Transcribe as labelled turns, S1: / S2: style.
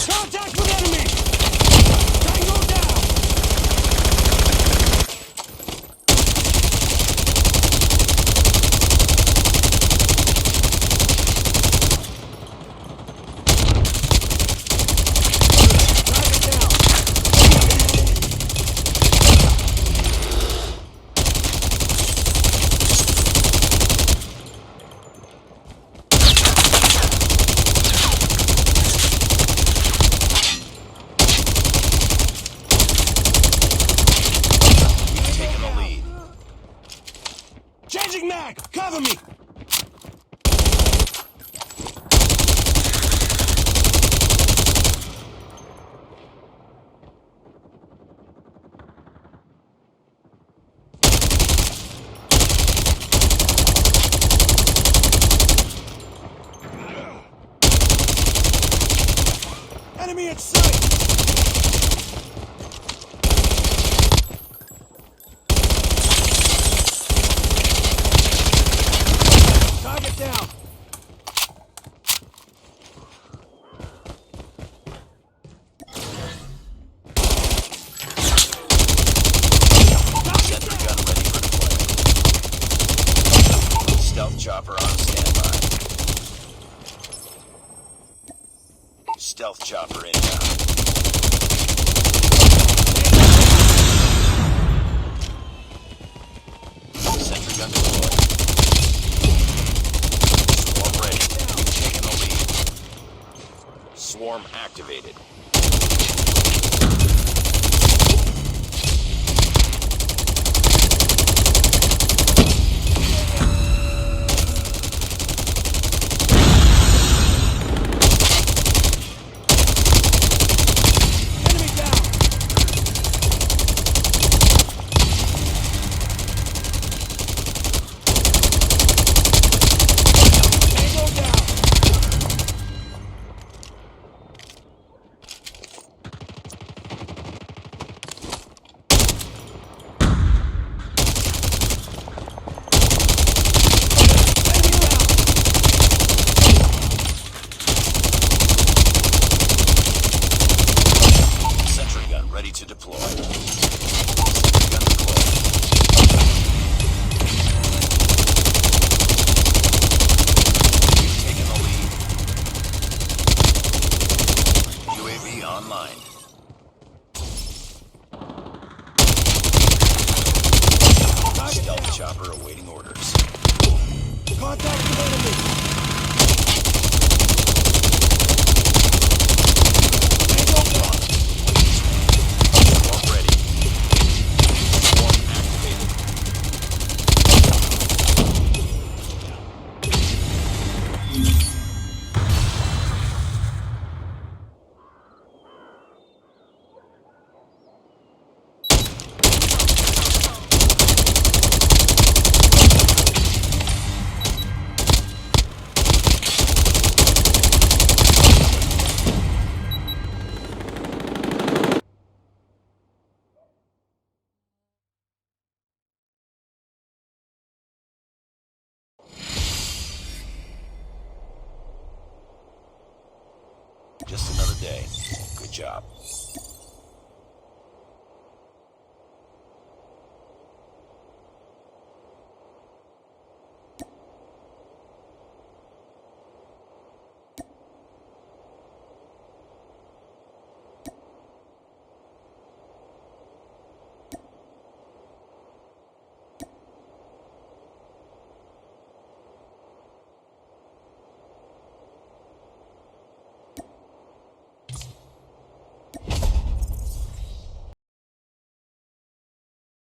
S1: Contact with enemy! Tango down! Target down!
S2: Taking the lead.
S1: Changing mag! Cover me! Enemy in sight! Target down!
S2: Sentry gun ready for deployment. Stealth chopper on standby. Stealth chopper inbound. Sentry gun deployed. Swarm ready. Taking the lead. Swarm activated.
S1: Enemy down! Tango down! Enemy down!
S2: Sentry gun ready to deploy. Sentry gun deployed. We've taken the lead. UAV online.
S1: Target
S2: Stealth
S1: down!
S2: chopper awaiting orders.
S1: Contact with enemy! Tango down!
S2: Swarm ready. Swarm activated. Just another day. Good job.